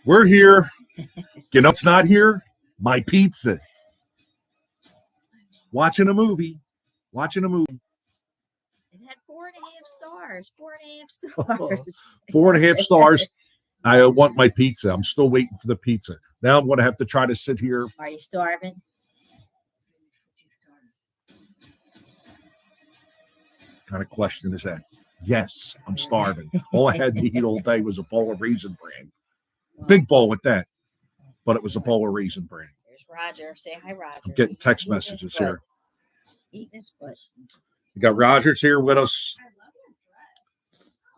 We're here. You know, it's not here. My pizza. Watching a movie. It had 4.5 stars. 4.5 stars. 4.5 stars. I want my pizza. I'm still waiting for the pizza. Now I'm going to have to try to sit here. Are you starving? What kind of question is that? Yes, I'm starving. All I had to eat all day was a bowl of Raisin Bran. Big bowl with that, but it was a bowl of Raisin Bran. There's Roger. Say hi, Roger. I'm getting text messages here. Eating his foot. We got Rogers here with us.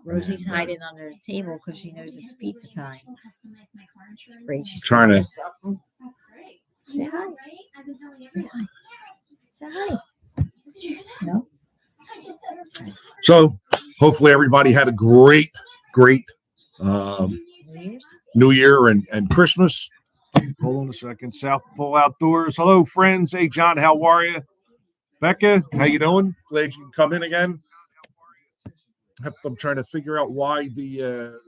Rosie's hiding under the table because she knows it's pizza time. Afraid she's Trying to. Say hi. Say hi. Say hi. No. So hopefully everybody had a great New Year and Christmas. Hold on a second. South Pole Outdoors. Hello, friends. Hey, John, how are you? Becca, how you doing? Glad you can come in again. I'm trying to figure out why the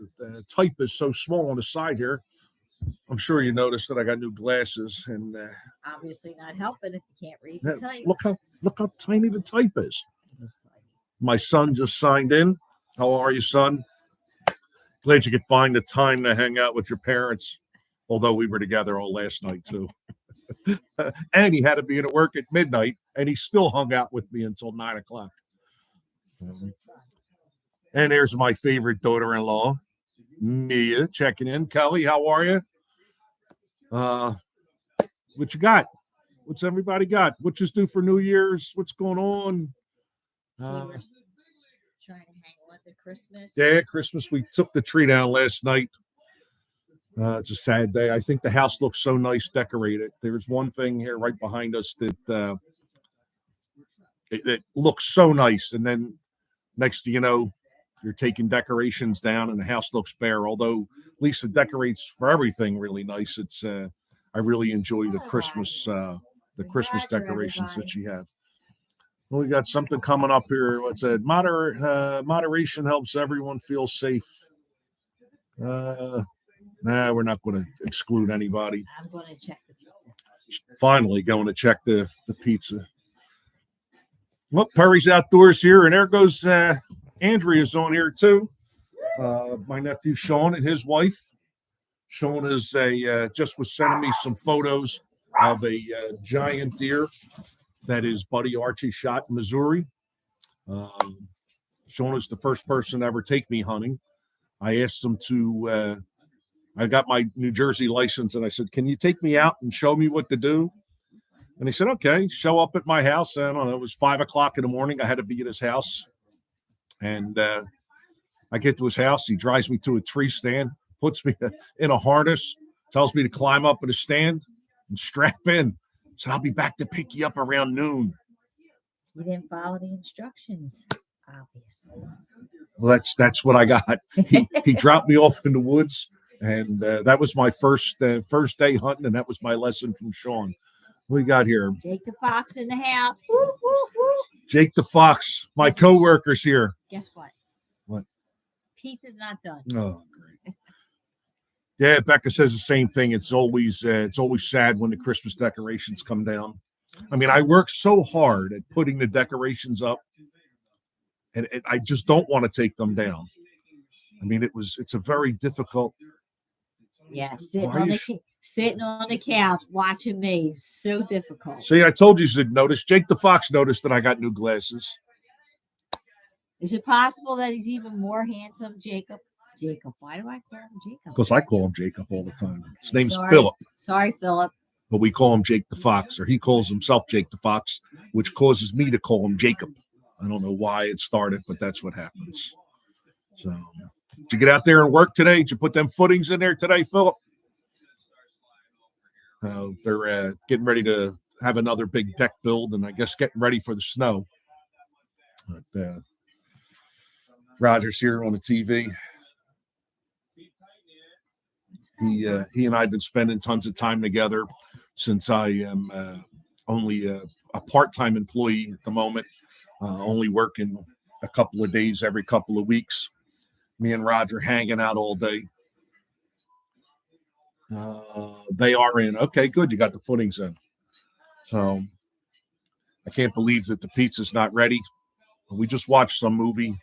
type is so small on the side here. I'm sure you noticed that I got new glasses, and obviously not helping if you can't read the type. Look how tiny the type is. My son just signed in. How are you, son? Glad you could find the time to hang out with your parents, although we were together all last night too. And he had to be at work at midnight, and he still hung out with me until 9 o'clock. And there's my favorite daughter-in-law, Mia, checking in. Kelly, how are you? What you got? What's everybody got? What you do for New Year's? What's going on? We're trying to hang on to Christmas. Yeah, Christmas. We took the tree down last night. It's a sad day. I think the house looks so nice decorated. There's one thing here right behind us that it looks so nice, and then next thing you know, you're taking decorations down, and the house looks bare. Although Lisa decorates for everything really nice. It's I really enjoy the Christmas decorations that you have. Well, we got something coming up here. What's it? Moderation helps everyone feel safe. Nah, we're not going to exclude anybody. I'm going to check the pizza. Finally going to check the pizza. Well, Perry's Outdoors here, and there goes Andrea's on here too. My nephew Sean and his wife. Sean is just was sending me some photos of a giant deer that his buddy Archie shot in Missouri. Sean is the first person to ever take me hunting. I asked him to. I got my New Jersey license, and I said, "Can you take me out and show me what to do?" And he said, "Okay." Show up at my house. I don't know. It was 5 o'clock in the morning. I had to be at his house, and I get to his house. He drives me to a tree stand, puts me in a harness, tells me to climb up in a stand and strap in. Said, "I'll be back to pick you up around noon." You didn't follow the instructions, obviously. Well, that's what I got. He dropped me off in the woods. And that was my first day hunting, and that was my lesson from Sean. What we got here? Jake the Fox in the house. Woo, woo, woo. Jake the Fox, my co-worker's here. Guess what? What? Pizza's not done. Oh, great. Yeah, Becca says the same thing. It's always sad when the Christmas decorations come down. I mean, I work so hard at putting the decorations up, and I just don't want to take them down. I mean, it's a very difficult. Yeah, sitting on the couch watching me is so difficult. See, I told you should notice. Jake the Fox noticed that I got new glasses. Is it possible that he's even more handsome, Jacob? Jacob. Why do I call him Jacob? Because I call him Jacob all the time. His name's Philip. Sorry, Philip. But we call him Jake the Fox, or he calls himself Jake the Fox, which causes me to call him Jacob. I don't know why it started, but that's what happens. So... Did you get out there and work today? Did you put them footings in there today, Philip? They're getting ready to have another big deck build, and I guess getting ready for the snow. But Roger's here on the TV. He and I have been spending tons of time together since I am only a part-time employee at the moment, only working a couple of days every couple of weeks. Me and Roger hanging out all day. They are in. Okay, good. You got the footings in. So I can't believe that the pizza's not ready. We just watched some movie.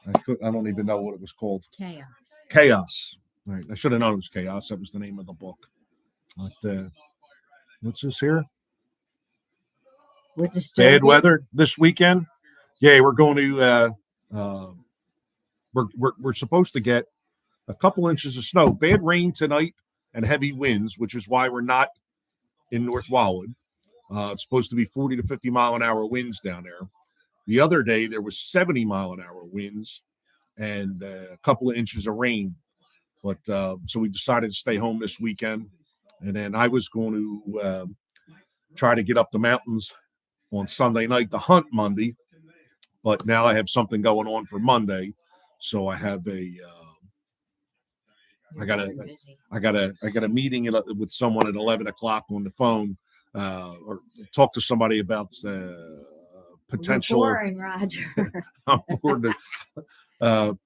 I don't even know what it was called. Chaos. Chaos. Right. I should have known it was Chaos. That was the name of the book. But what's this here? With disturbing. Bad weather this weekend. Yeah, we're going to. We're supposed to get a couple inches of snow. Bad rain tonight and heavy winds, which is why we're not in North Wildwood. It's supposed to be 40 to 50 mile an hour winds down there. The other day there was 70 mile an hour winds and a couple of inches of rain. But so we decided to stay home this weekend. And then I was going to try to get up the mountains on Sunday night to hunt Monday. But now I have something going on for Monday. So I have I got a meeting with someone at 11 o'clock on the phone, or talk to somebody about potential. You're boring, Roger. I'm bored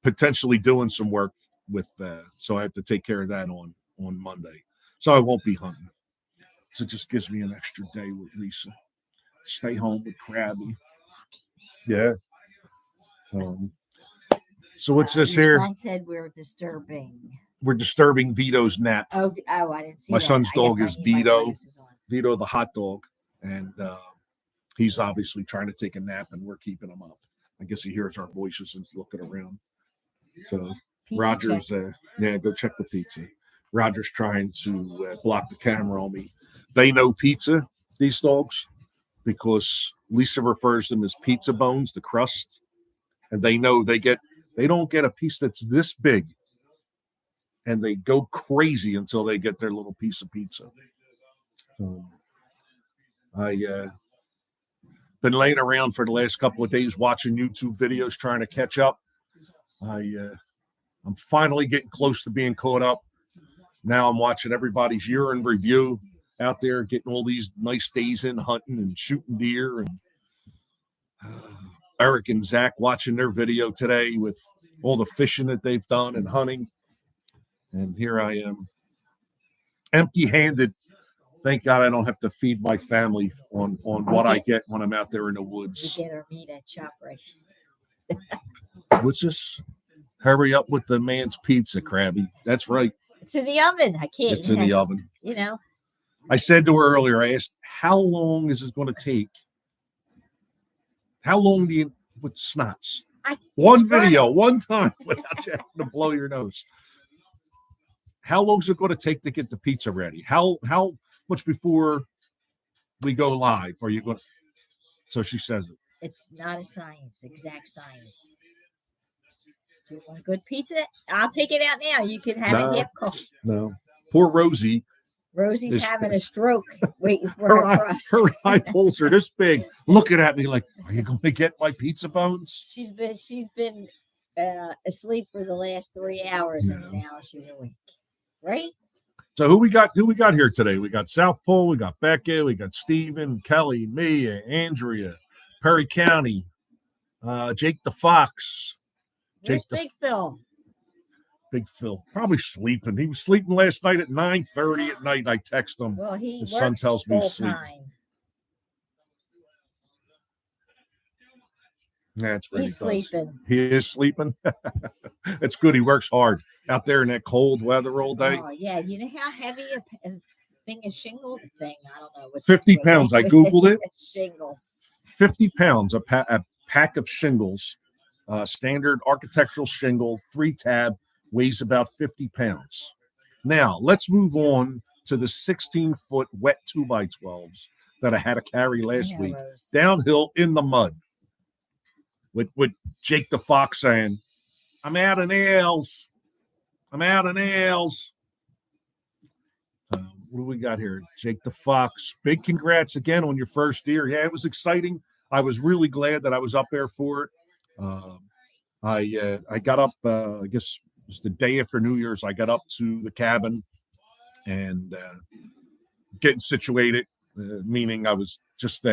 potentially doing some work with. So I have to take care of that on Monday. So I won't be hunting. So it just gives me an extra day with Lisa. Stay home with Crabby. Yeah. So what's this Your here? son said we're disturbing. We're disturbing Vito's nap. Oh, I didn't see My that. son's I guess dog I is need my Vito. glasses on. Vito, the hot dog, and he's obviously trying to take a nap, and we're keeping him up. I guess he hears our voices and is looking around. So Pizza Roger's, check. go check the pizza. Roger's trying to block the camera on me. They know pizza, these dogs, because Lisa refers them as pizza bones, the crust, and they know they don't get a piece that's this big, and they go crazy until they get their little piece of pizza. I been laying around for the last couple of days watching YouTube videos, trying to catch up. I'm finally getting close to being caught up. Now I'm watching everybody's year in review out there, getting all these nice days in hunting and shooting deer. And Eric and Zach watching their video today with all the fishing that they've done and hunting. And here I am, empty-handed. Thank God I don't have to feed my family on what I get when I'm out there in the woods. We get our meat at ShopRite. What's this? Hurry up with the man's pizza, Crabby. That's right. It's in the oven. I can't. It's in the oven. You know. I said to her earlier, I asked, how long is it going to take? How long do you, with snots? One video, one time, without you having to blow your nose. How long is it going to take to get the pizza ready? How much before we go live are you going to? So she says it. It's not a science, exact science. Do you want good pizza? I'll take it out now. You can have it half cooked. No. Poor Rosie. Rosie's having a stroke waiting for her crust. Her eye holes are this big, looking at me like, are you going to get my pizza bones? She's been asleep for the last 3 hours, and now she's awake. Right? So who we got here today? We got South Pole, we got Becca, we got Steven, Kelly, Mia, Andrea, Perry County, Jake the Fox. Where's Big Phil? Big Phil, probably sleeping. He was sleeping last night at 9:30 at night. I text him. Well, his son tells me he's sleeping. That's right. He's sleeping. He is sleeping. That's good. He works hard out there in that cold weather all day. Oh yeah, you know how heavy a thing is shingles thing? I don't know. What's 50 pounds. I googled it. Shingles. 50 pounds. A pack of shingles. Standard architectural shingle, 3-tab, weighs about 50 pounds. Now, let's move on to the 16-foot wet 2x12s that I had to carry last week. Downhill in the mud. With Jake the Fox saying, I'm out of nails. I'm out of nails. What do we got here? Jake the Fox. Big congrats again on your first deer. Yeah, it was exciting. I was really glad that I was up there for it. I got up, I guess it was the day after New Year's. I got up to the cabin and getting situated, meaning I was just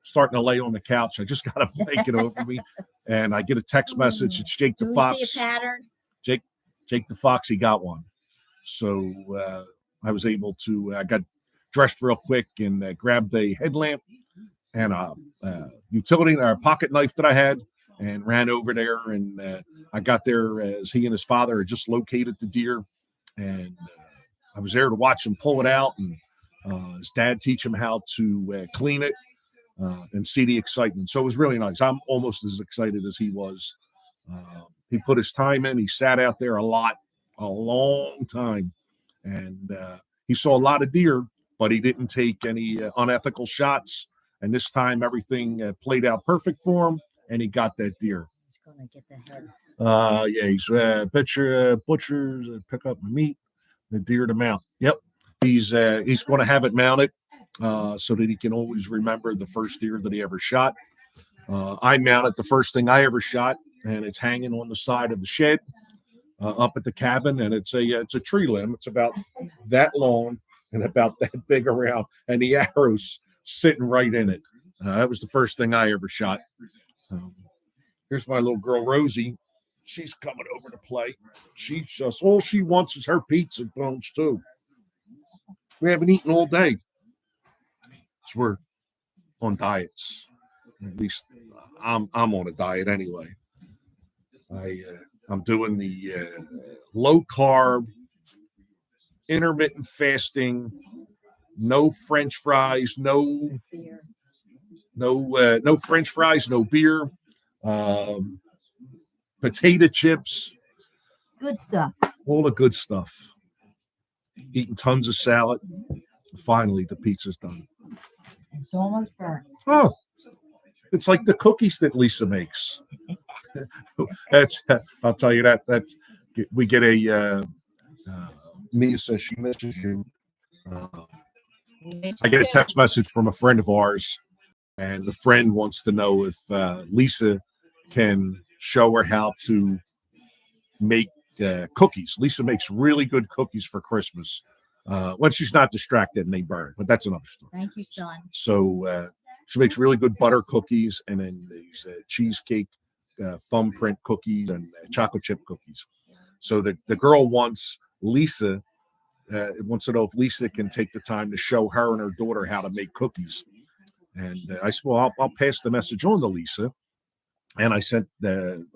starting to lay on the couch. I just got a blanket over me, and I get a text message. It's Jake the Fox. See a pattern? Jake the Fox. He got one. So I was able to. I got dressed real quick and grabbed a headlamp and a utility or a pocket knife that I had, and ran over there. And I got there as he and his father had just located the deer, and I was there to watch him pull it out, and his dad teach him how to clean it and see the excitement. So it was really nice. I'm almost as excited as he was. He put his time in. He sat out there a long time, and he saw a lot of deer, but he didn't take any unethical shots. And this time, everything played out perfect for him, and he got that deer. He's gonna get the head. Yeah, he's butchers pick up meat, the deer to mount. Yep, he's going to have it mounted so that he can always remember the first deer that he ever shot. I mounted the first thing I ever shot, and it's hanging on the side of the shed up at the cabin, and it's a tree limb. It's about that long and about that big around, and the arrow's sitting right in it. That was the first thing I ever shot. Here's my little girl Rosie. She's coming over to play. She's just all she wants is her pizza bones too. We haven't eaten all day. So we're on diets. At least I'm on a diet anyway. I'm doing the low carb, intermittent fasting, no French fries, no French fries, no beer, potato chips, Good stuff. all the good stuff. Eating tons of salad. Finally, the pizza's done. It's almost burnt. Oh, it's like the cookies that Lisa makes. I'll tell you that we get a Mia says she misses you. I get a text message from a friend of ours, and the friend wants to know if Lisa can show her how to make cookies. Lisa makes really good cookies for Christmas when she's not distracted and they burn, but that's another story. Thank you, son. So she makes really good butter cookies, and then these cheesecake thumbprint cookies and chocolate chip cookies. So the girl wants Lisa wants to know if Lisa can take the time to show her and her daughter how to make cookies. And I said, well, I'll pass the message on to Lisa. And I sent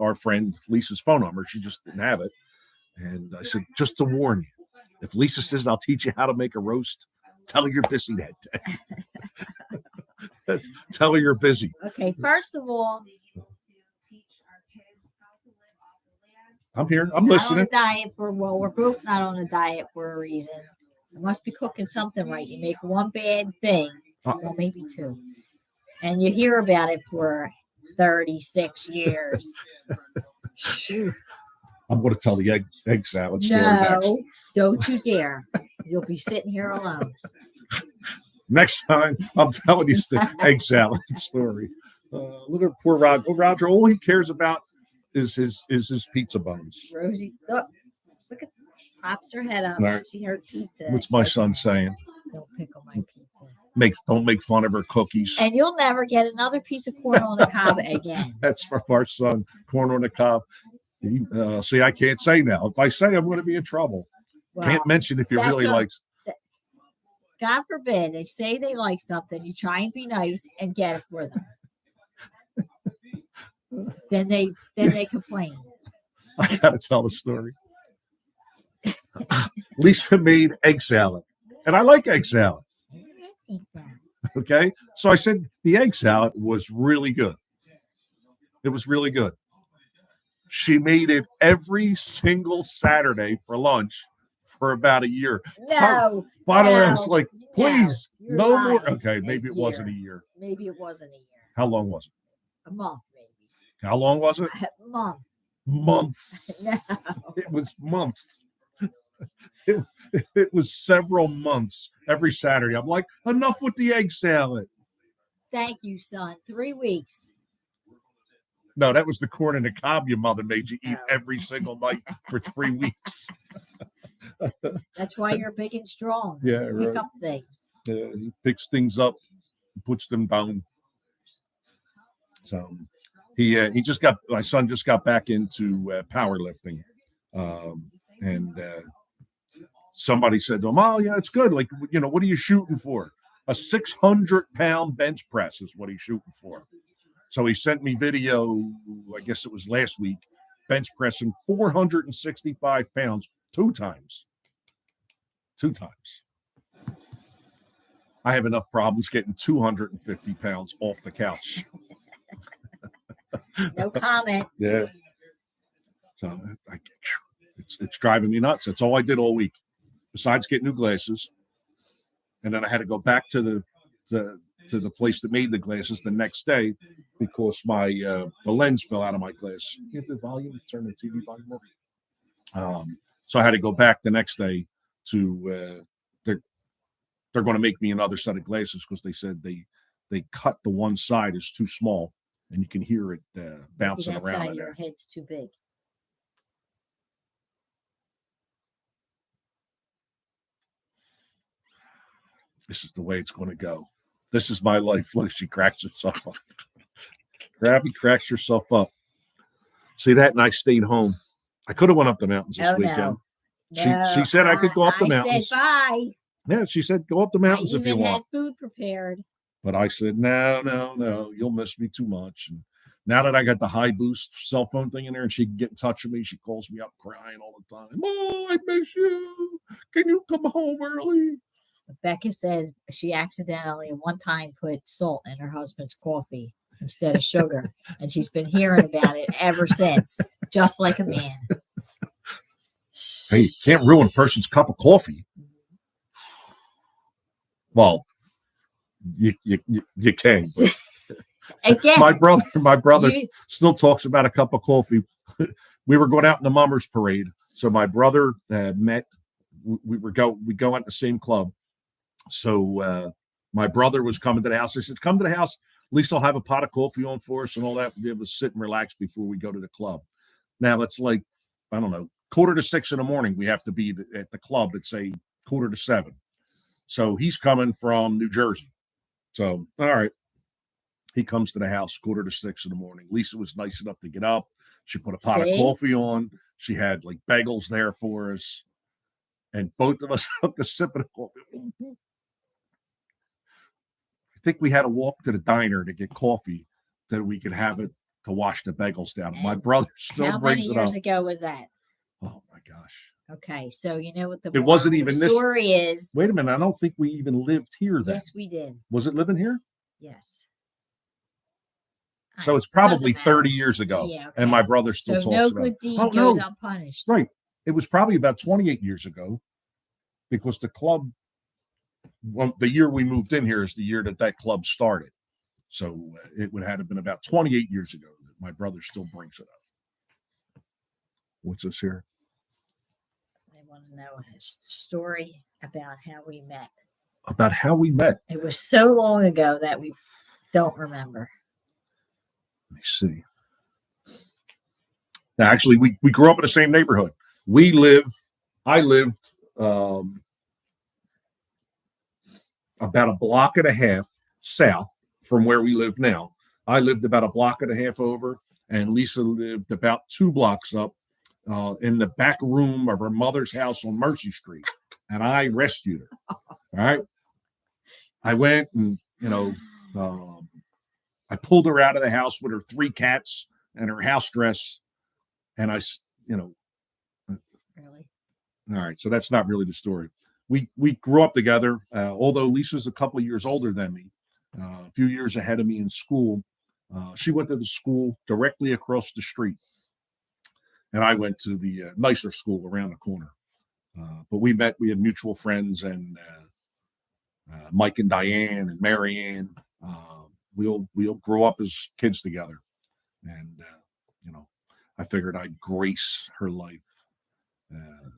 our friend Lisa's phone number. She just didn't have it. And I said, just to warn you, if Lisa says I'll teach you how to make a roast, tell her you're busy that day. Tell her you're busy. Okay, first of all, I'm here. I'm not listening. on a diet we're both not on a diet for a reason. I must be cooking something right. You make one bad thing, well, maybe two, and you hear about it for 36 years. I'm going to tell the egg salad story No, next. don't you dare. You'll be sitting here alone. Next time, I'm telling you the egg salad story. Look at poor Roger. Oh, Roger, all he cares about is his pizza bones. Rosie, look at pops her head up. Right. She heard pizza. What's my son saying? Don't pickle my pizza. Don't make fun of her cookies. And you'll never get another piece of corn on the cob again. That's from our son, corn on the cob. See, I can't say now. If I say, I'm going to be in trouble. Well, Can't mention if you really like. God forbid they say they like something. You try and be nice and get it for them. then they complain. I gotta tell the story. Lisa made egg salad, and I like egg salad. Okay, so I said the egg salad was really good. It was really good. She made it every single Saturday for lunch for about a year. No. Finally, I was like, please, no no more. Okay, maybe it wasn't a year. Maybe it wasn't a year. How long was it? A month, maybe. How long was it? A month. Months. No. It was months. It was several months every Saturday. I'm like, enough with the egg salad. Thank you, son. 3 weeks. No, that was the corn and the cob your mother made you eat Oh. every single night for 3 weeks. That's why you're big and strong. Yeah, Pick right. up things. He picks things up, puts them down. So my son just got back into powerlifting, and somebody said to him, "Oh, yeah, it's good. Like, what are you shooting for?" A 600-pound bench press is what he's shooting for. So he sent me video, I guess it was last week, bench pressing 465 pounds 2 times. 2 times. I have enough problems getting 250 pounds off the couch. No comment. Yeah. So it's driving me nuts. That's all I did all week, besides get new glasses. And then I had to go back to the place that made the glasses the next day because the lens fell out of my glass. You have the volume, turn the TV volume off. So I had to go back the next day to they're going to make me another set of glasses because they said they cut the one side is too small and you can hear it bouncing Maybe that around. side of your head's too big. This is the way it's going to go. This is my life. Look, she cracks herself up. Crabby cracks herself up. See that? And I stayed home. I could have went up the mountains this weekend. No. She said I could go up the mountains. I said bye. Yeah, she said go up the mountains if you want. I even had food prepared. But I said, no, you'll miss me too much. And now that I got the high boost cell phone thing in there and she can get in touch with me, she calls me up crying all the time. Oh, I miss you. Can you come home early? Becca said she accidentally one time put salt in her husband's coffee instead of sugar. And she's been hearing about it ever since, just like a man. Hey, you can't ruin a person's cup of coffee. Well, you can. But again, my brother still talks about a cup of coffee. We were going out in the Mummers Parade, so my brother met. We go out in the same club. So my brother was coming to the house. I said, "Come to the house. At least I'll have a pot of coffee on for us and all that. We'll be able to sit and relax before we go to the club." Now it's like, I don't know, 5:45 in the morning. We have to be at the club at say 6:45. So he's coming from New Jersey. So all right, he comes to the house 5:45 in the morning. Lisa was nice enough to get up. She put a pot of coffee on. She had like bagels there for us, and both of us took a sip of the coffee. I think we had to walk to the diner to get coffee that we could have it to wash the bagels down. And my brother still brings it up. How many years ago was that? Oh my gosh. Okay, so you know what it wasn't even the story is. Wait a minute, I don't think we even lived here then. Yes, we did. Was it living here? Yes. So it's probably 30 years ago. Yeah, okay. And my brother still talks about it. So no good deed goes unpunished. Right. It was probably about 28 years ago because the club, the year we moved in here is the year that club started. So it would have been about 28 years ago that my brother still brings it up. What's this here? I want to know a story about how we met. About how we met? It was so long ago that we don't remember. Let me see. Now, actually, we grew up in the same neighborhood. I lived about a block and a half south from where we live now. I lived about a block and a half over, and Lisa lived about 2 blocks up in the back room of her mother's house on Mercy Street, and I rescued her. All right. I went and, I pulled her out of the house with her 3 cats and her house dress, and Really? All right, so that's not really the story. We grew up together, although Lisa's a couple of years older than me, a few years ahead of me in school. She went to the school directly across the street, and I went to the nicer school around the corner. But we met, we had mutual friends, and Mike and Diane and Marianne. We all grew up as kids together, and I figured I'd grace her life and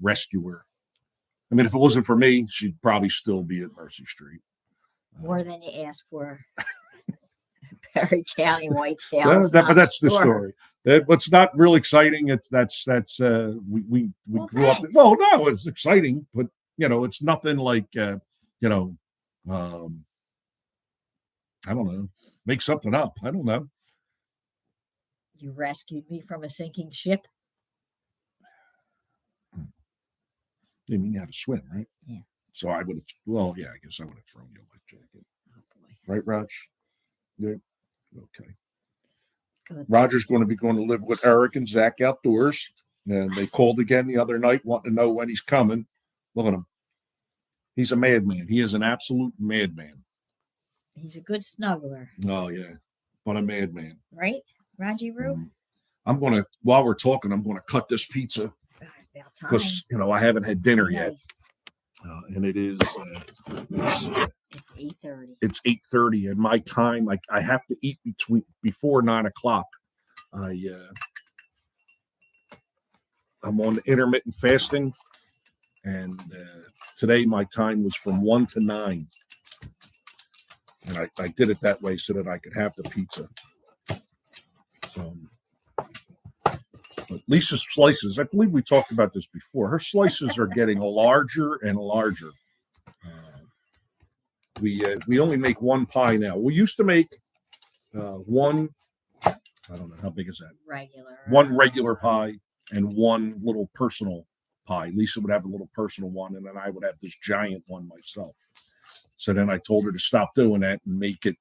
rescue her. I mean, if it wasn't for me, she'd probably still be at Mercy Street. More than you asked for. Perry County Whitetail. But that's the story. What's not real exciting. We grew up. Well, no, it's exciting, but it's nothing like I don't know. Make something up. I don't know. You rescued me from a sinking ship. You mean you had to swim, right? Yeah. So I would have. Well, yeah, I guess I would have thrown you a life jacket. Oh boy. Right, Raj? Yeah. Okay. Good. Roger's going to live with Eric and Zach outdoors. And they called again the other night, wanting to know when he's coming. Look at him. He's a madman. He is an absolute madman. He's a good snuggler. Oh, yeah. But a madman. Right, Raji Roo? I'm going to, while we're talking, I'm going to cut this pizza. About time. Because, I haven't had dinner yet. Nice. And it is, It's 8:30. It's 8:30. And my time, I have to eat before 9 o'clock. I'm on intermittent fasting, and today my time was from 1 to 9, and I did it that way so that I could have the pizza. But Lisa's slices, I believe we talked about this before. Her slices are getting larger and larger. We only make one pie now. We used to make one. I don't know how big is that. One regular pie. And one little personal pie. Lisa would have a little personal one, and then I would have this giant one myself. So then I told her to stop doing that and make it,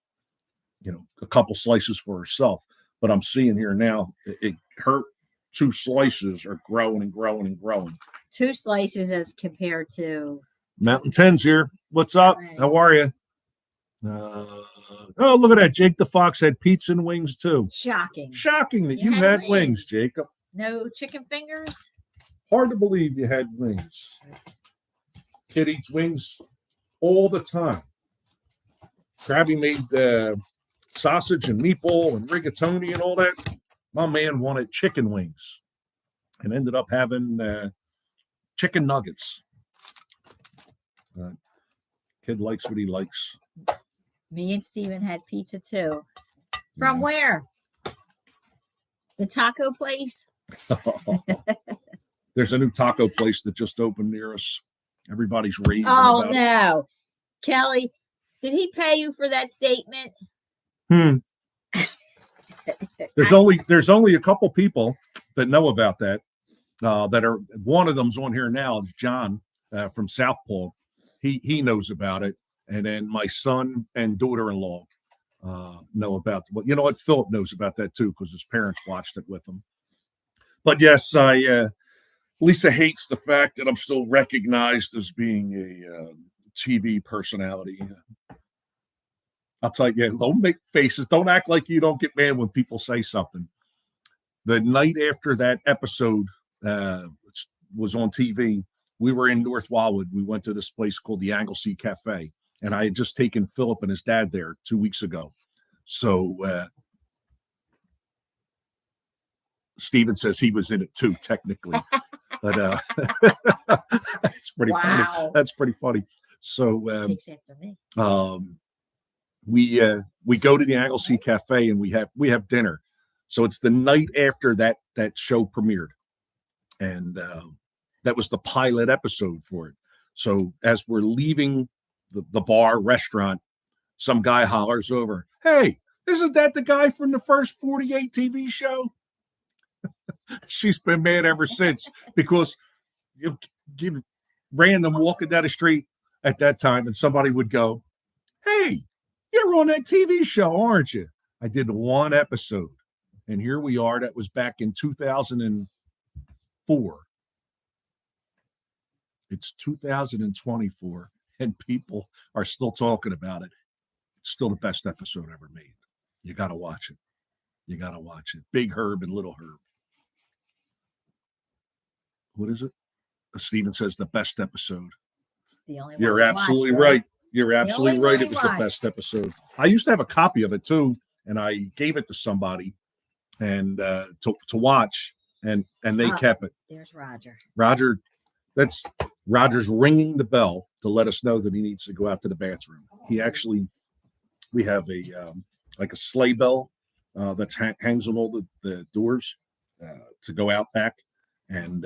a couple slices for herself. But I'm seeing here now, her 2 slices are growing and growing and growing. 2 slices as compared to Mountain 10's here. What's up? Right. How are you? Oh, look at that. Jake the Fox had pizza and wings too. Shocking. Shocking that you had wings, Jacob. No chicken fingers? Hard to believe you had wings. Kid eats wings all the time. Crabby made sausage and meatball and rigatoni and all that. My man wanted chicken wings and ended up having chicken nuggets. Kid likes what he likes. Me and Steven had pizza too. From where? The taco place? There's a new taco place that just opened near us. Everybody's raving Oh, about no. Kelly, did he pay you for that statement? There's only a couple people that know about that. That are, one of them's on here now. It's John from Southpaw. He knows about it, and then my son and daughter-in-law know about. Well, you know what? Philip knows about that too because his parents watched it with him. But yes, Lisa hates the fact that I'm still recognized as being a TV personality. I'll tell you, don't make faces. Don't act like you don't get mad when people say something. The night after that episode was on TV, we were in North Wildwood. We went to this place called the Anglesey Cafe, and I had just taken Philip and his dad there 2 weeks ago. So Steven says he was in it too, technically. But it's pretty funny. That's pretty funny. So we go to the Anglesey Cafe and we have dinner. So it's the night after that show premiered, and that was the pilot episode for it. So as we're leaving the bar restaurant, some guy hollers over, "Hey, isn't that the guy from the first 48 TV show?" She's been mad ever since because you give random walking down the street at that time, and somebody would go, "Hey, you're on that TV show, aren't you?" I did one episode, and here we are. That was back in 2004. It's 2024, and people are still talking about it. It's still the best episode ever made. You got to watch it. You got to watch it. Big Herb and Little Herb. What is it? Steven says the best episode. It's the only one. You're absolutely right. You're absolutely right. It was the best episode. I used to have a copy of it too, and I gave it to somebody and to watch, and they kept it. There's Roger. That's Roger's ringing the bell to let us know that he needs to go out to the bathroom. We have a like a sleigh bell that hangs on all the doors to go out back, and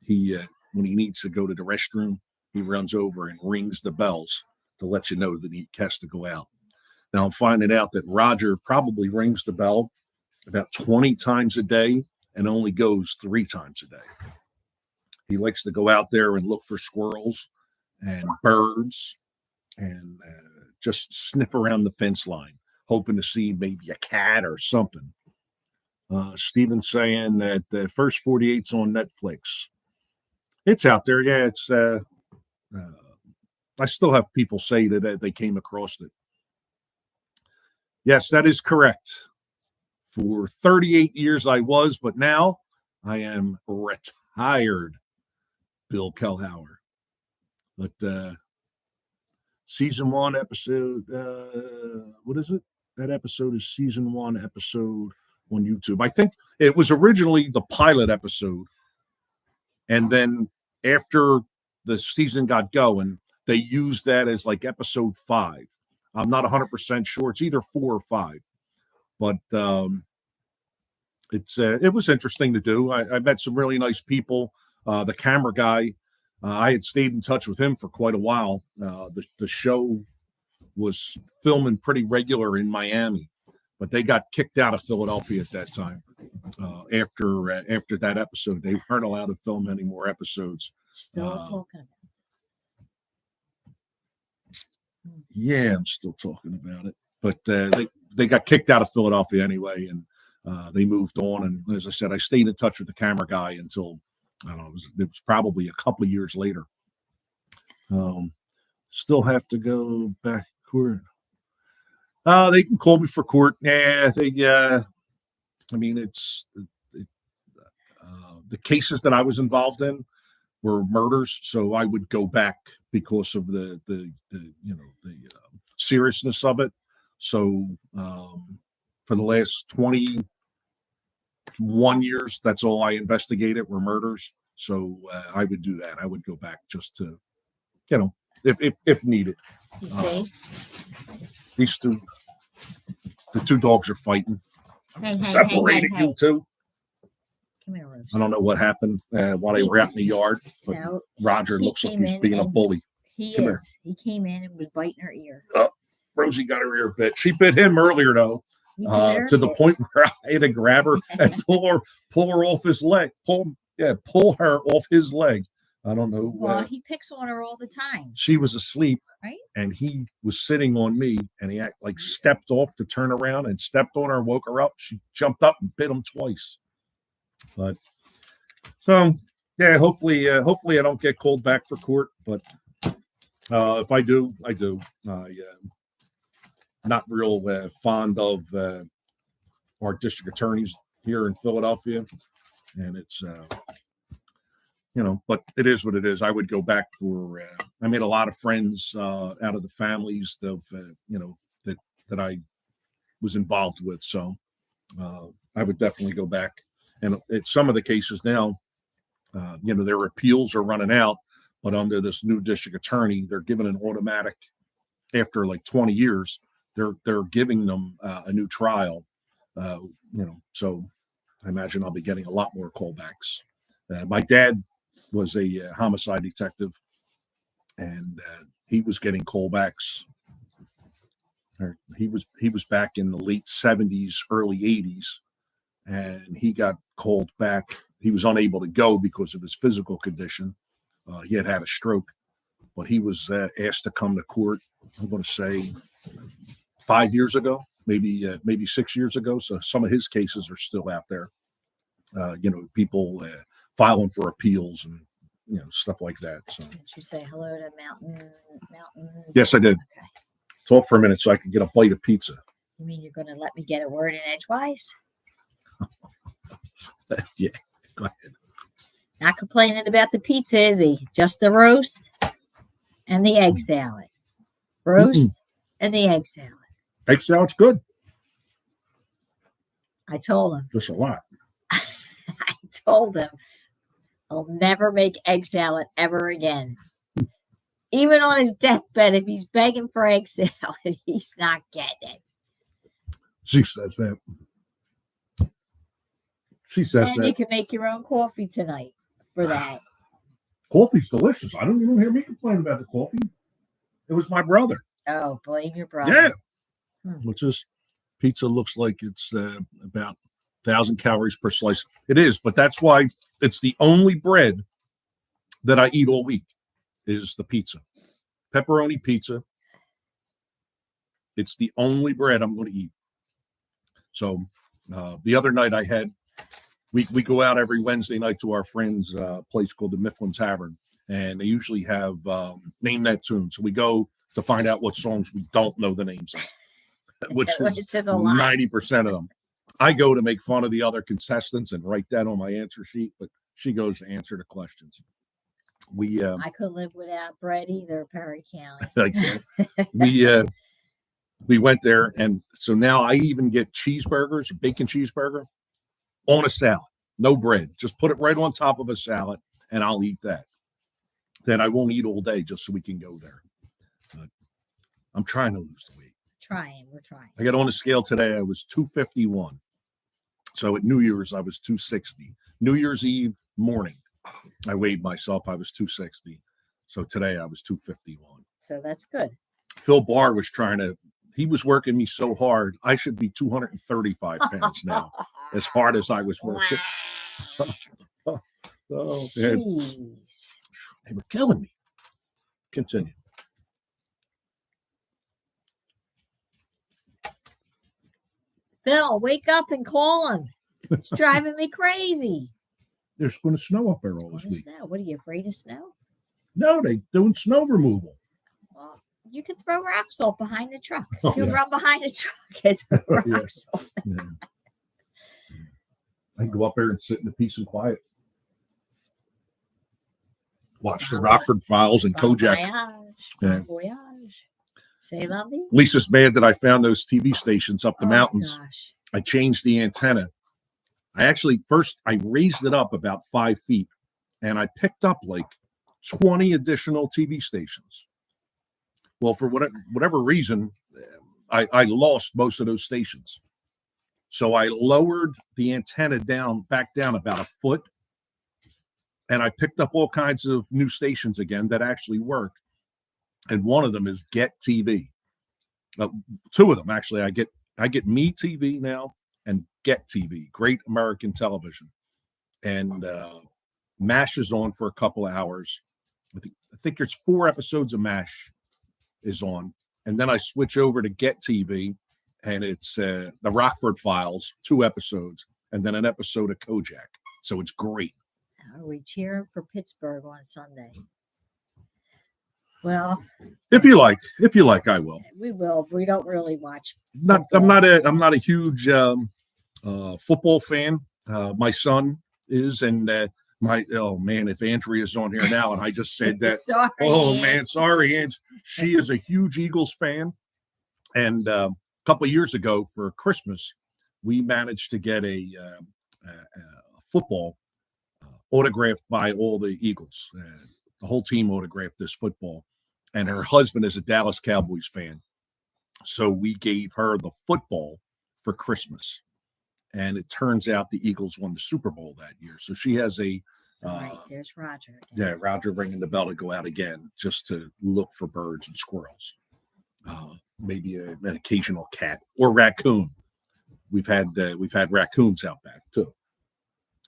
he when he needs to go to the restroom, he runs over and rings the bells to let you know that he has to go out. Now I'm finding out that Roger probably rings the bell about 20 times a day and only goes 3 times a day. He likes to go out there and look for squirrels and birds and just sniff around the fence line, hoping to see maybe a cat or something. Steven's saying that the first 48's on Netflix. It's out there. Yeah, it's. I still have people say that they came across it. Yes, that is correct. For 38 years I was, but now I am retired, Bill Kelhauer. But season 1 episode, what is it? That episode is season 1 episode on YouTube. I think it was originally the pilot episode. And then after the season got going, they used that as like episode 5. I'm not 100% sure. It's either 4 or 5. But it was interesting to do. I met some really nice people. The camera guy, I had stayed in touch with him for quite a while. The show was filming pretty regular in Miami, but they got kicked out of Philadelphia at that time. After that episode, they weren't allowed to film any more episodes. Still talking. Yeah, I'm still talking about it. But they got kicked out of Philadelphia anyway, and they moved on. And as I said, I stayed in touch with the camera guy until, I don't know, it was probably a couple of years later. Still have to go back to court. They can call me for court. Yeah, I mean, the cases that I was involved in were murders, so I would go back because of the seriousness of it. So for the last 21 years, that's all I investigated were murders. So I would do that. I would go back just to, if needed. You see, the two dogs are fighting. Separated you two. Come here, Rose. I don't know what happened while they were out in the yard, but Roger looks like he's being a bully. He is. He came in and was biting her ear. Rosie got her ear bit. She bit him earlier, though, to the point where I had to grab her and pull her off his leg. Pull her off his leg. I don't know. Well, he picks on her all the time. She was asleep, right? And he was sitting on me, and he stepped off to turn around and stepped on her, woke her up. She jumped up and bit him twice. But so yeah, hopefully I don't get called back for court. But if I do, I do. Not real fond of our district attorneys here in Philadelphia, and it's but it is what it is. I would go back for. I made a lot of friends out of the families of that I was involved with, so I would definitely go back. And at some of the cases now, their appeals are running out, but under this new district attorney, they're given an automatic after like 20 years. They're giving them a new trial, so I imagine I'll be getting a lot more callbacks. My dad was a homicide detective, and he was getting callbacks. He was back in the late 70s, early 80s, and he got called back. He was unable to go because of his physical condition. He had a stroke, but he was asked to come to court. I'm going to say 5 years ago, maybe 6 years ago. So some of his cases are still out there. People filing for appeals and stuff like that. So did you say hello to Mountain? Yes, I did. Okay. Talk for a minute so I can get a bite of pizza. You mean you're going to let me get a word in edgewise? Yeah, go ahead. Not complaining about the pizza, is he? Just the roast and the egg salad. Roast and the egg salad. Egg salad's good. I told him. Just a lot. I told him I'll never make egg salad ever again. Even on his deathbed, if he's begging for egg salad, he's not getting it. She says that. She says and that. You can make your own coffee tonight for that. Coffee's delicious. I don't even hear me complain about the coffee. It was my brother. Oh, blame your brother. Yeah. Which is pizza looks like it's about 1,000 calories per slice. It is, but that's why it's the only bread that I eat all week is the pizza, pepperoni pizza. It's the only bread I'm going to eat. So the other night we go out every Wednesday night to our friend's place called the Mifflin Tavern, and they usually have Name That Tune. So we go to find out what songs we don't know the names of, which is just a lot. 90% of them. I go to make fun of the other contestants and write that on my answer sheet, but she goes to answer the questions. I couldn't live without bread either, Perry County. We went there, and so now I even get cheeseburgers, bacon cheeseburger, on a salad, no bread. Just put it right on top of a salad, and I'll eat that. Then I won't eat all day just so we can go there. But I'm trying to lose the weight. We're trying. I got on the scale today. I was 251. So at New Year's, I was 260. New Year's Eve morning, I weighed myself. I was 260. So today I was 251. So that's good. Phil Barr was he was working me so hard. I should be 235 pounds now, as hard as I was working. Oh, man. They were killing me. Continue. Phil, wake up and call him. It's driving me crazy. There's going to snow up there all this week. Snow? What are you afraid of snow? No, they're doing snow removal. Well, you can throw rock salt behind the truck. You can run behind the truck and throw rock salt. Yeah. I can go up there and sit in the peace and quiet. Watch the Rockford Files and Kojak. Voyage. Say la vie. Lisa's mad that I found those TV stations up the mountains. Gosh. I changed the antenna. I raised it up about 5 feet, and I picked up like 20 additional TV stations. Well, for whatever reason, I lost most of those stations. So I lowered the antenna back down about a foot, and I picked up all kinds of new stations again that actually work. And one of them is Get TV. Two of them, actually. I get Me TV now and Get TV, Great American Television. And MASH is on for a couple of hours. I think there's 4 episodes of MASH is on. And then I switch over to Get TV, and it's the Rockford Files, 2 episodes, and then an episode of Kojak. So it's great. Are we cheering for Pittsburgh on Sunday? Well, if you like, I will. We will. We don't really watch. I'm not a huge football fan. My son is, and if Andrea's on here now, and I just said that. Sorry, Ange. She is a huge Eagles fan, and a couple of years ago for Christmas, we managed to get a football autographed by all the Eagles. The whole team autographed this football. And her husband is a Dallas Cowboys fan. So we gave her the football for Christmas. And it turns out the Eagles won the Super Bowl that year. So she has there's Roger. Yeah, Roger ringing the bell to go out again just to look for birds and squirrels. Maybe an occasional cat or raccoon. We've had raccoons out back too.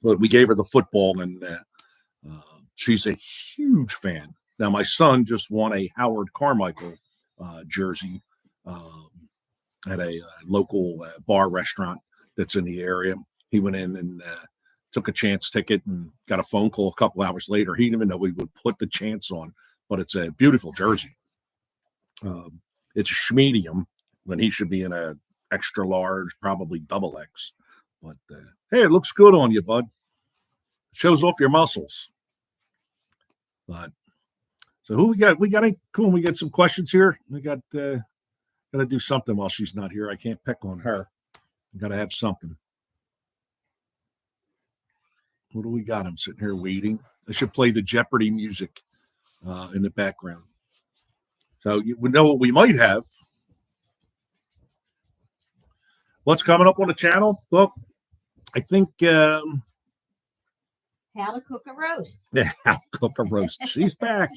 But we gave her the football, and she's a huge fan. Now, my son just won a Howard Carmichael jersey at a local bar restaurant that's in the area. He went in and took a chance ticket and got a phone call a couple hours later. He didn't even know we would put the chance on, but it's a beautiful jersey. It's a schmedium when he should be in a extra large, probably double X. But hey, it looks good on you, bud. Shows off your muscles. But so who we got? We got we got some questions here. We got to do something while she's not here. I can't pick on her. We got to have something. What do we got? I'm sitting here waiting. I should play the Jeopardy music in the background. So we know what we might have. What's coming up on the channel? Well, I think how to cook a roast. Yeah, how to cook a roast. She's back.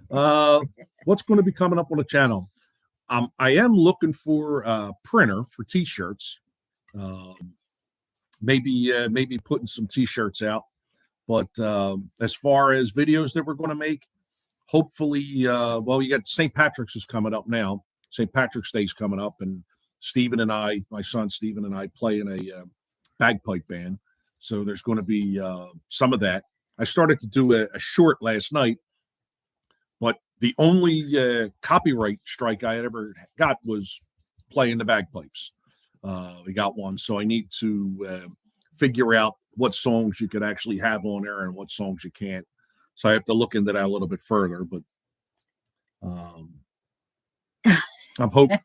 What's going to be coming up on the channel? I am looking for a printer for T-shirts. Maybe putting some T-shirts out. But as far as videos that we're going to make, hopefully, well, you got St. Patrick's is coming up now. St. Patrick's Day is coming up, and Stephen and I, my son Stephen and I, play in a bagpipe band. So there's going to be some of that. I started to do a short last night, but the only copyright strike I had ever got was playing the bagpipes. We got one, so I need to figure out what songs you could actually have on there and what songs you can't. So I have to look into that a little bit further, but I'm hoping.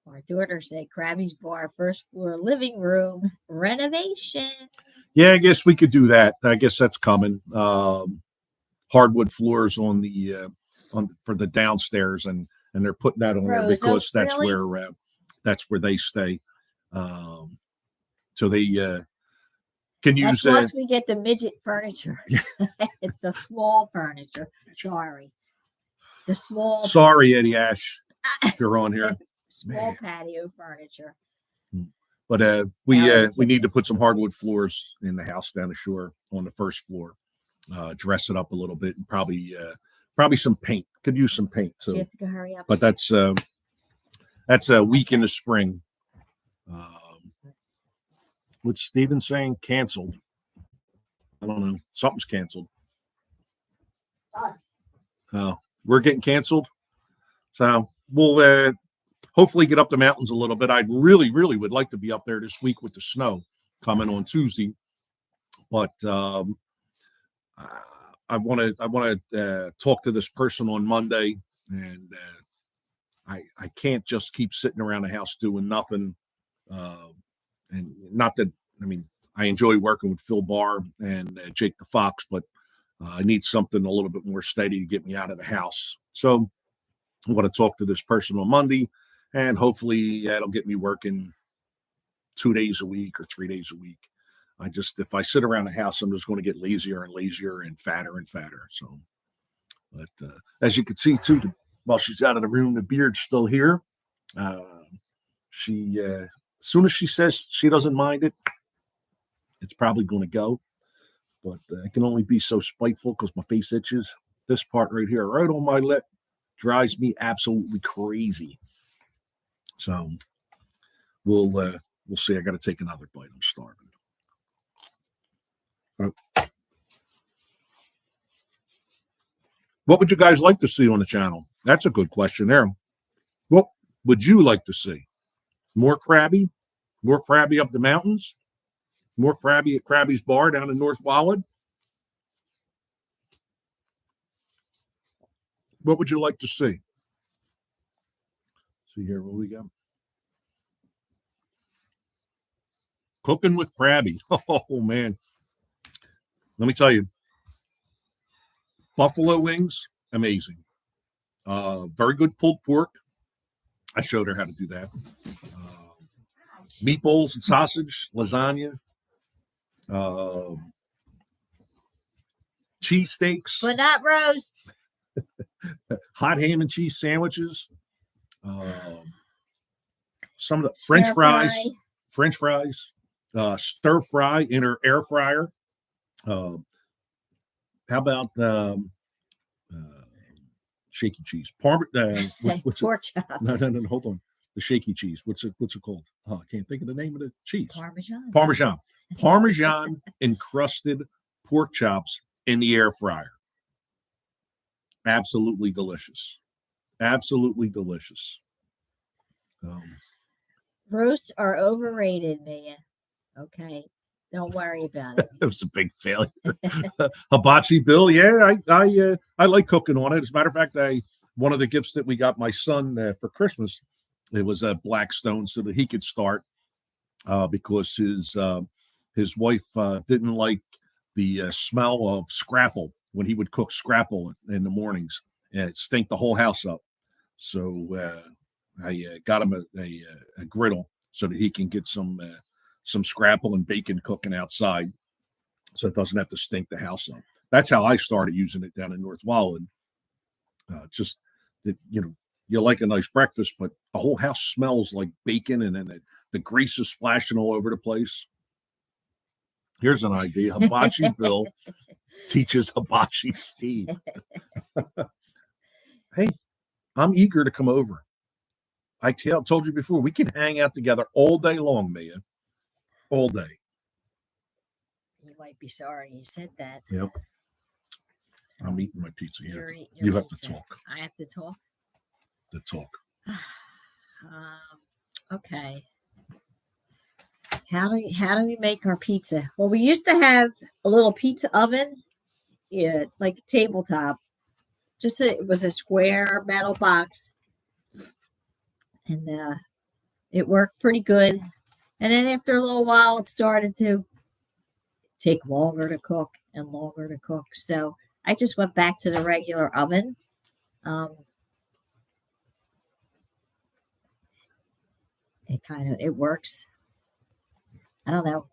Our daughter said Crabby's Bar, first floor living room renovation. Yeah, I guess we could do that. I guess that's coming. Hardwood floors on the for the downstairs, and they're putting that on there because that's really? where they stay. So they can use once we get the midget furniture. The small furniture. Sorry. The small. Sorry, Eddie Ash, if you're on here. Small patio furniture. But we need to put some hardwood floors in the house down the shore on the first floor. Dress it up a little bit, and probably some paint. Could use some paint too. So you have to go hurry up. But that's a week in the spring. What's Steven saying? Canceled. I don't know. Something's canceled. Us. We're getting canceled. So we'll hopefully get up the mountains a little bit. I really, really would like to be up there this week with the snow coming on Tuesday. But I want to talk to this person on Monday, and I can't just keep sitting around the house doing nothing. And not that, I mean, I enjoy working with Phil Barr and Jake the Fox, but I need something a little bit more steady to get me out of the house. So I'm going to talk to this person on Monday, and hopefully that'll get me working 2 days a week or 3 days a week. If I sit around the house, I'm just going to get lazier and lazier and fatter and fatter. So, but as you can see too, while she's out of the room, the beard's still here. She, as soon as she says she doesn't mind it, it's probably going to go. But I can only be so spiteful because my face itches. This part right here, right on my lip, drives me absolutely crazy. So we'll see. I got to take another bite. I'm starving. What would you guys like to see on the channel? That's a good question there. What would you like to see? More Crabby? More Crabby up the mountains? More Crabby at Crabby's Bar down in North Wildwood? What would you like to see? See here, what we got? Cooking with Crabby. Oh, man. Let me tell you. Buffalo wings, amazing. Very good pulled pork. I showed her how to do that. Meatballs and sausage, lasagna, cheesesteaks. But not roasts. Hot ham and cheese sandwiches. Some of the French fries, stir fry in her air fryer. How about shaky cheese? Pork chops. No, hold on. The shaky cheese. What's it called? Oh, I can't think of the name of the cheese. Parmesan encrusted pork chops in the air fryer. Absolutely delicious. Absolutely delicious. Roasts are overrated, Mia. Okay. Don't worry about it. It was a big failure. Hibachi Bill, yeah, I like cooking on it. As a matter of fact, one of the gifts that we got my son for Christmas, it was a Blackstone so that he could start because his wife didn't like the smell of scrapple when he would cook scrapple in the mornings, and it stank the whole house up. So I got him a griddle so that he can get some scrapple and bacon cooking outside, so it doesn't have to stink the house up. That's how I started using it down in North Wildwood. Just that, you like a nice breakfast, but the whole house smells like bacon, and then the grease is splashing all over the place. Here's an idea. Hibachi Bill teaches Hibachi Steve. Hey, I'm eager to come over. Told you before, we can hang out together all day long, Mia. All day. You might be sorry you said that. Yep. I'm eating my pizza here. You're eating your You have to pizza. talk. I have to talk. Okay. How do we make our pizza? Well, we used to have a little pizza oven, yeah, like a tabletop. It was a square metal box, and it worked pretty good. And then after a little while, it started to take longer to cook and longer to cook. So I just went back to the regular oven. It works. I don't know.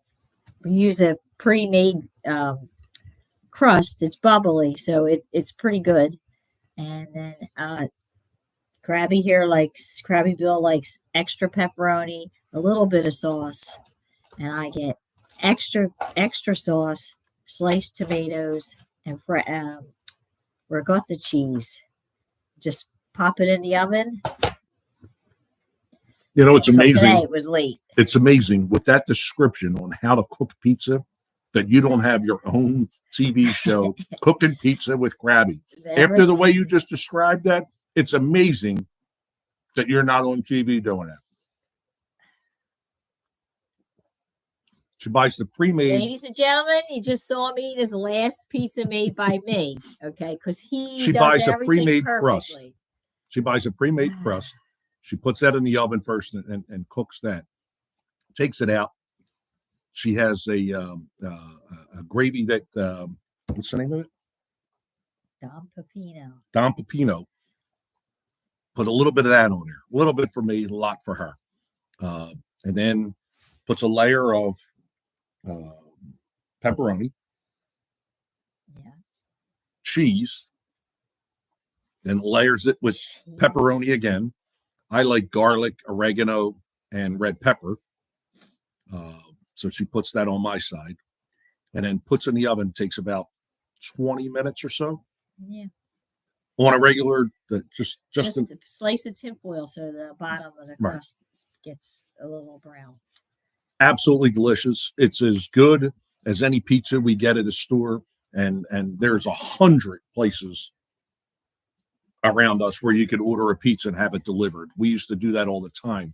We use a pre-made crust. It's bubbly, so it's pretty good. And then Crabby Bill likes extra pepperoni, a little bit of sauce, and I get extra sauce, sliced tomatoes, and ricotta cheese. Just pop it in the oven. You know, it's amazing. Today it was late. It's amazing with that description on how to cook pizza that you don't have your own TV show, Cooking Pizza with Crabby. After the way you just described that, it's amazing that you're not on TV doing that. She buys the pre-made. Ladies and gentlemen, you just saw me eat his last pizza made by me, okay? Because she buys a pre-made perfectly. Crust. She buys a pre-made crust. She puts that in the oven first and cooks that. Takes it out. She has a gravy that what's the name of it? Dom Pepino. Put a little bit of that on there. A little bit for me, a lot for her. And then puts a layer of pepperoni, cheese, then layers it with pepperoni again. I like garlic, oregano, and red pepper. So she puts that on my side and then puts in the oven. Takes about 20 minutes or so. Yeah. On a regular, just slice the tinfoil so the bottom of the crust gets a little brown. Absolutely delicious. It's as good as any pizza we get at a store, and there's 100 places around us where you could order a pizza and have it delivered. We used to do that all the time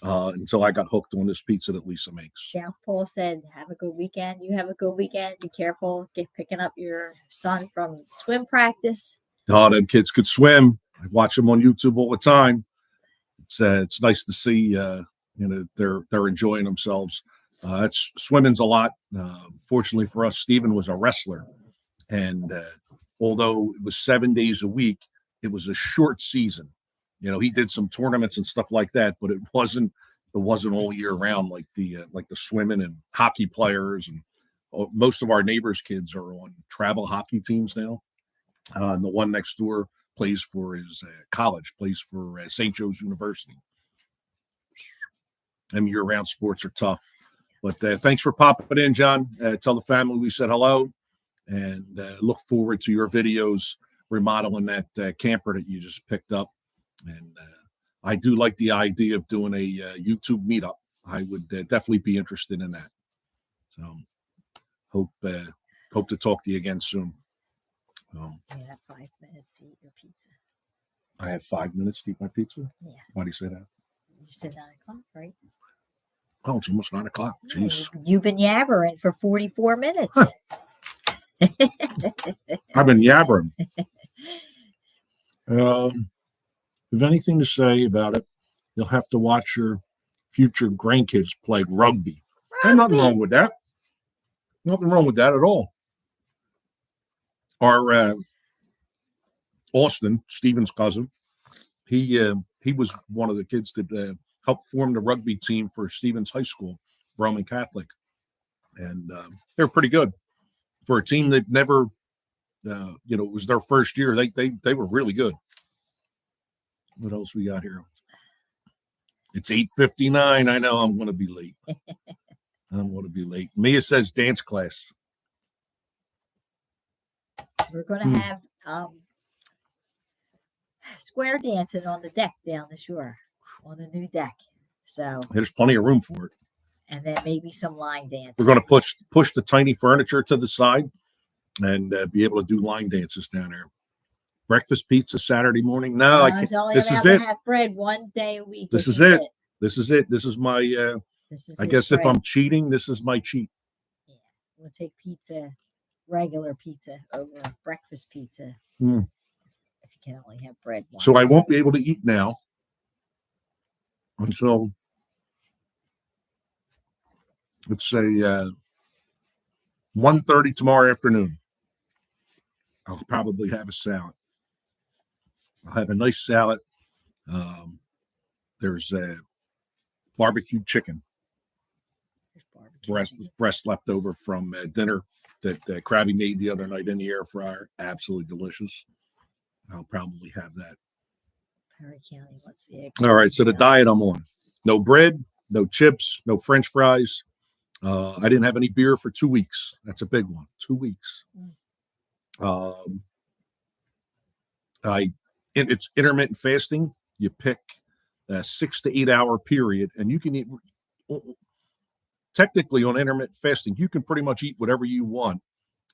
until I got hooked on this pizza that Lisa makes. South Pole said, have a good weekend. You have a good weekend. Be careful picking up your son from swim practice. Oh, them kids could swim. I watch them on YouTube all the time. It's nice to see they're enjoying themselves. It's swimming's a lot. Fortunately for us, Stephen was a wrestler, and although it was 7 days a week, it was a short season. You know, he did some tournaments and stuff like that, but it wasn't all year round like the swimming and hockey players. And most of our neighbors' kids are on travel hockey teams now. And the one next door plays for his college, plays for St. Joe's University. And year-round sports are tough. But thanks for popping in, John. Tell the family we said hello, and look forward to your videos remodeling that camper that you just picked up. And I do like the idea of doing a YouTube meetup. I would definitely be interested in that. So hope to talk to you again soon. You have 5 minutes to eat your pizza. I have 5 minutes to eat my pizza? Yeah. Why do you say that? You said 9 o'clock, right? Oh, it's almost 9 o'clock. Jeez. You've been yabbering for 44 minutes. Huh. I've been yabbering. If you have anything to say about it, you'll have to watch your future grandkids play rugby. There's nothing wrong with that. Nothing wrong with that at all. Our Austin, Stephen's cousin, he was one of the kids that helped form the rugby team for Stephen's high school, Roman Catholic, and they're pretty good for a team that never, it was their first year. They were really good. What else we got here? It's 8:59. I know I'm going to be late. I don't want to be late. Mia says dance class. We're going to have square dancing on the deck down the shore, on the new deck. So There's plenty of room for it. And then maybe some line dancing. We're going to push the tiny furniture to the side and be able to do line dances down there. Breakfast pizza Saturday morning. No, I can't. This is it. Have bread one day a week. This is it. This is it. This is my. I guess bread. If I'm cheating, this is my cheat. Yeah, we'll take pizza, regular pizza over breakfast pizza. Mm. If you can only have bread once. So I won't be able to eat now until, let's say, 1:30 tomorrow afternoon. I'll probably have a salad. I'll have a nice salad. There's barbecued chicken. Breast left over from dinner that Crabby made the other night in the air fryer. Absolutely delicious. I'll probably have that. Perry County, what's the all right, so the diet I'm on. No bread, no chips, no French fries. I didn't have any beer for 2 weeks. That's a big one. 2 weeks. It's intermittent fasting. You pick a 6 to 8 hour period, and you can eat. Technically, on intermittent fasting, you can pretty much eat whatever you want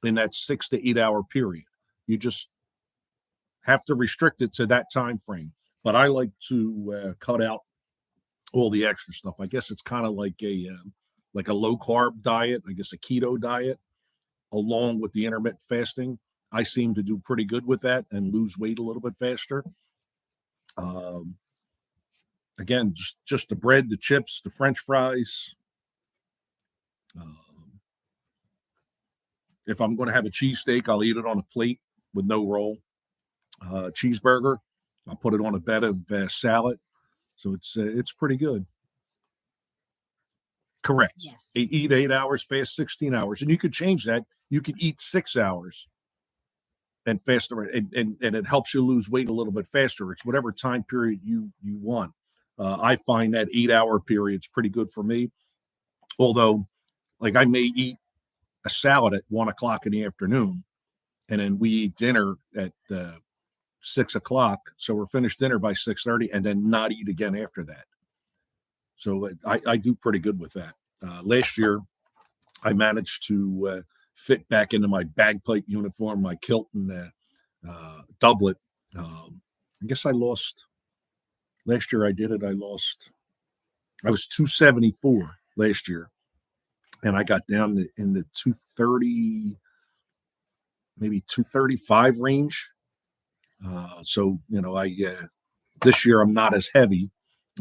in that 6 to 8 hour period. You just have to restrict it to that time frame. But I like to cut out all the extra stuff. I guess it's kind of like a low carb diet. I guess a keto diet, along with the intermittent fasting. I seem to do pretty good with that and lose weight a little bit faster. Again, just the bread, the chips, the French fries. If I'm going to have a cheesesteak, I'll eat it on a plate with no roll. Cheeseburger, I'll put it on a bed of salad. So it's pretty good. Correct. Yes. Eat 8 hours, fast 16 hours. And you could change that. You could eat 6 hours and fast, and it helps you lose weight a little bit faster. It's whatever time period you want. I find that 8 hour period's pretty good for me. Although, like, I may eat a salad at 1 o'clock in the afternoon, and then we eat dinner at 6 o'clock. So we're finished dinner by 6:30, and then not eat again after that. So I do pretty good with that. Last year, I managed to fit back into my bagpipe uniform, my kilt and doublet. I guess I lost. Last year I did it. I was 274 last year, and I got down in the 230, maybe 235 range. So, this year I'm not as heavy.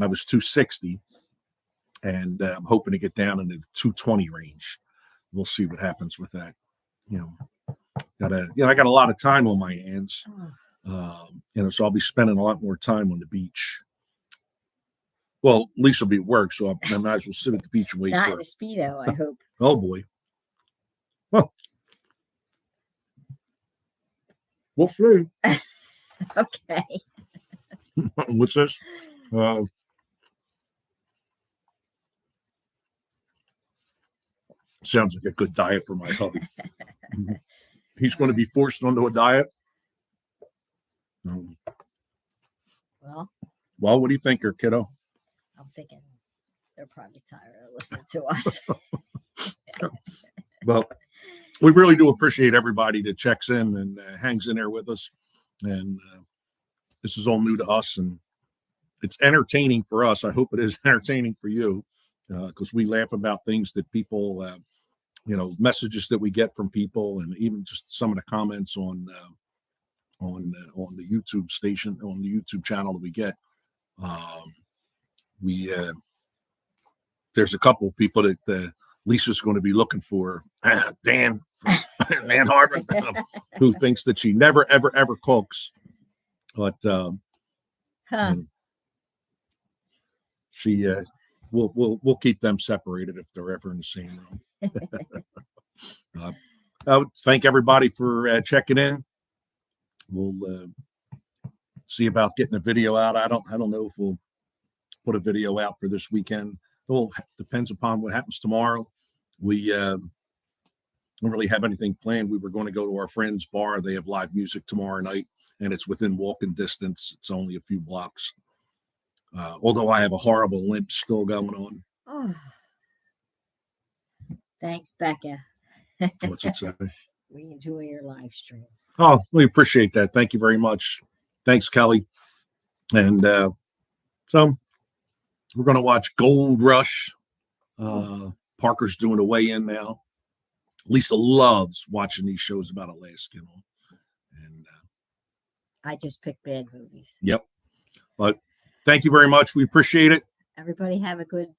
I was 260, and I'm hoping to get down in the 220 range. We'll see what happens with that. I got a lot of time on my hands. So I'll be spending a lot more time on the beach. Well, at least I'll be at work, so I might as well sit at the beach and wait Not for in a Speedo, I hope. Oh boy. Well, we'll see. Okay. What's this? Sounds like a good diet for my hubby. He's going to be forced onto a diet. Well, what do you think, kiddo? I'm thinking they're probably tired of listening to us. Well, we really do appreciate everybody that checks in and hangs in there with us. And this is all new to us, and it's entertaining for us. I hope it is entertaining for you, because we laugh about things that people, messages that we get from people, and even just some of the comments on the YouTube station, on the YouTube channel that we get. There's a couple of people that Lisa's going to be looking for, Dan from Ann Harbor, who thinks that she never, ever, ever cooks. But she we'll keep them separated if they're ever in the same room. I would thank everybody for checking in. We'll see about getting a video out. I don't know if we'll put a video out for this weekend. It all depends upon what happens tomorrow. We don't really have anything planned. We were going to go to our friend's bar. They have live music tomorrow night, and it's within walking distance. It's only a few blocks. Although I have a horrible limp still going on. Oh. Thanks, Becca. What's it say? We enjoy your live stream. Oh, we appreciate that. Thank you very much. Thanks, Kelly. And so we're going to watch Gold Rush. Parker's doing a weigh-in now. Lisa loves watching these shows about Alaska. And I just pick bad movies. Yep. But thank you very much. We appreciate it. Everybody have a good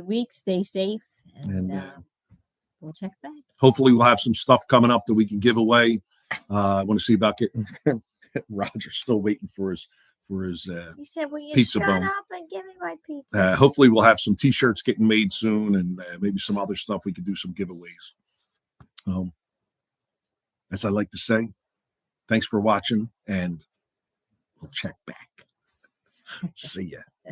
week. Stay safe. And we'll check back. Hopefully we'll have some stuff coming up that we can give away. I want to see about getting Roger's still waiting for his he said, will you pizza shut bone. up and give me my pizza? Hopefully we'll have some t-shirts getting made soon, and maybe some other stuff. We could do some giveaways. As I like to say, thanks for watching, and we'll check back. See ya.